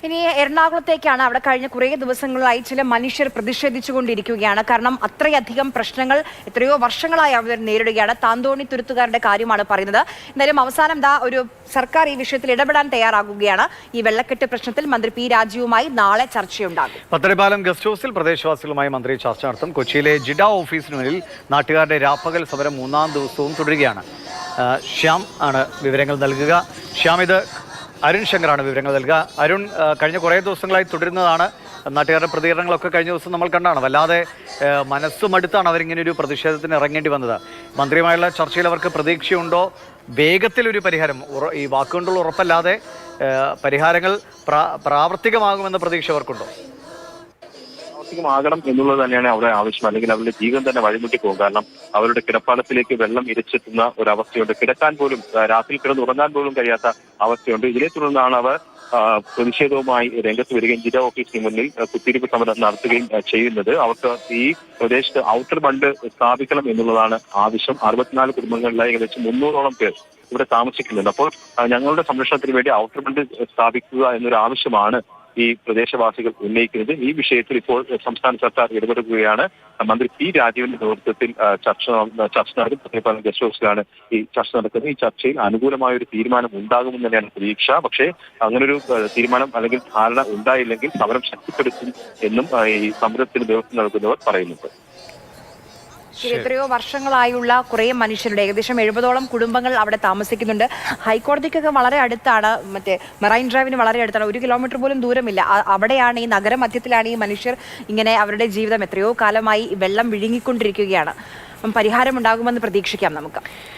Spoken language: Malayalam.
ഇനി എറണാകുളത്തേക്കാണ്. അവിടെ കഴിഞ്ഞ കുറേ ദിവസങ്ങളായി ചില മനുഷ്യർ പ്രതിഷേധിച്ചുകൊണ്ടിരിക്കുകയാണ്. കാരണം അത്രയധികം പ്രശ്നങ്ങൾ എത്രയോ വർഷങ്ങളായി അവർ നേരിടുകയാണ്. താന്തോണി തുരുത്തുകാരുടെ കാര്യമാണ് പറയുന്നത്. എന്തായാലും അവസാനം ഒരു സർക്കാർ ഈ വിഷയത്തിൽ ഇടപെടാൻ തയ്യാറാകുകയാണ്. ഈ വെള്ളക്കെട്ട് പ്രശ്നത്തിൽ മന്ത്രി പി രാജീവുമായി നാളെ ചർച്ചയുണ്ടാകും. പത്തടിപ്പാലം ഗസ്റ്റ് ഹൗസിൽ പ്രദേശവാസികളുമായി മന്ത്രി ചർച്ച നടത്തും. കൊച്ചിയിലെ ജിഡ ഓഫീസിന് മുന്നിൽ നാട്ടുകാരുടെ രാപ്പകൽ സമരം 3-ാം ദിവസവും തുടരുകയാണ്. ശ്യാം ആണ് വിവരങ്ങൾ നൽകുക. ശ്യാം, ഇത് അരുൺ ശങ്കറാണ് വിവരങ്ങൾ നൽകുക. അരുൺ, കഴിഞ്ഞ കുറേ ദിവസങ്ങളായി തുടരുന്നതാണ് നാട്ടുകാരുടെ പ്രതികരണങ്ങളൊക്കെ കഴിഞ്ഞ ദിവസം നമ്മൾ കണ്ടാണ്. വല്ലാതെ മനസ്സുമടുത്താണ് അവരിങ്ങനെ ഒരു പ്രതിഷേധത്തിന് ഇറങ്ങേണ്ടി വന്നത്. മന്ത്രിയുമായുള്ള ചർച്ചയിൽ അവർക്ക് പ്രതീക്ഷയുണ്ടോ? വേഗത്തിലൊരു പരിഹാരം, ഈ വാക്കുകൊണ്ടുള്ള ഉറപ്പല്ലാതെ പരിഹാരങ്ങൾ പ്രാവർത്തികമാകുമെന്ന പ്രതീക്ഷ അവർക്കുണ്ടോ? ആകണം എന്നുള്ളത് തന്നെയാണ് അവരുടെ ആവശ്യം. അല്ലെങ്കിൽ അവരുടെ ജീവൻ തന്നെ വഴിമുട്ടി പോകും. കാരണം അവരുടെ കിടപ്പാടത്തിലേക്ക് വെള്ളം ഇരച്ചെത്തുന്ന ഒരവസ്ഥയുണ്ട്. കിടക്കാൻ പോലും, രാത്രി കിടന്നുറങ്ങാൻ പോലും കഴിയാത്ത അവസ്ഥയുണ്ട്. ഇതിനെ തുടർന്നാണ് അവർ പ്രതിഷേധവുമായി രംഗത്ത് വരികയും ജില്ലാ ഓഫീസിന് മുന്നിൽ കുത്തിരിപ്പ് സമരം നടത്തുകയും ചെയ്യുന്നത്. അവർക്ക് ഈ പ്രദേശത്ത് ഔട്ടർ ബണ്ട് സ്ഥാപിക്കണം എന്നുള്ളതാണ് ആവശ്യം. 64 കുടുംബങ്ങളിലായി ഏകദേശം 300ഓളം പേർ ഇവിടെ താമസിക്കുന്നുണ്ട്. അപ്പോൾ ഞങ്ങളുടെ സംരക്ഷണത്തിന് വേണ്ടി ഔട്ടർ ബണ്ട് സ്ഥാപിക്കുക എന്നൊരു ആവശ്യമാണ് ഈ പ്രദേശവാസികൾ ഉന്നയിക്കുന്നത്. ഈ വിഷയത്തിൽ ഇപ്പോൾ സംസ്ഥാന സർക്കാർ ഇടപെടുകയാണ്. മന്ത്രി പി രാജീവിന്റെ നേതൃത്വത്തിൽ ചർച്ച നടക്കും. പത്തടിപ്പാലം ഗസ്റ്റ് ഹൗസിലാണ് ഈ ചർച്ച നടക്കുന്നത്. ഈ ചർച്ചയിൽ അനുകൂലമായ ഒരു തീരുമാനം ഉണ്ടാകുമെന്ന് തന്നെയാണ് പ്രതീക്ഷ. പക്ഷേ അങ്ങനൊരു തീരുമാനം അല്ലെങ്കിൽ ധാരണ ഉണ്ടായില്ലെങ്കിൽ സമരം ശക്തിപ്പെടുത്തും എന്നും ഈ സമരത്തിന് നേതൃത്വം നൽകുന്നവർ പറയുന്നുണ്ട്. എത്രയോ വർഷങ്ങളായുള്ള കുറേ മനുഷ്യരുടെ ഏകദേശം 70ഓളം കുടുംബങ്ങൾ അവിടെ താമസിക്കുന്നുണ്ട്. ഹൈക്കോടതിക്കൊക്കെ വളരെ അടുത്താണ്, മറ്റേ മെറൈൻ ഡ്രൈവിന് വളരെ അടുത്താണ്, 1 കിലോമീറ്റർ പോലും ദൂരമില്ല. അവിടെയാണ്, ഈ നഗരമധ്യത്തിലാണ് ഈ മനുഷ്യർ ഇങ്ങനെ അവരുടെ ജീവിതം എത്രയോ കാലമായി വെള്ളം വിഴുങ്ങിക്കൊണ്ടിരിക്കുകയാണ്. പരിഹാരം ഉണ്ടാകുമെന്ന് പ്രതീക്ഷിക്കാം നമുക്ക്.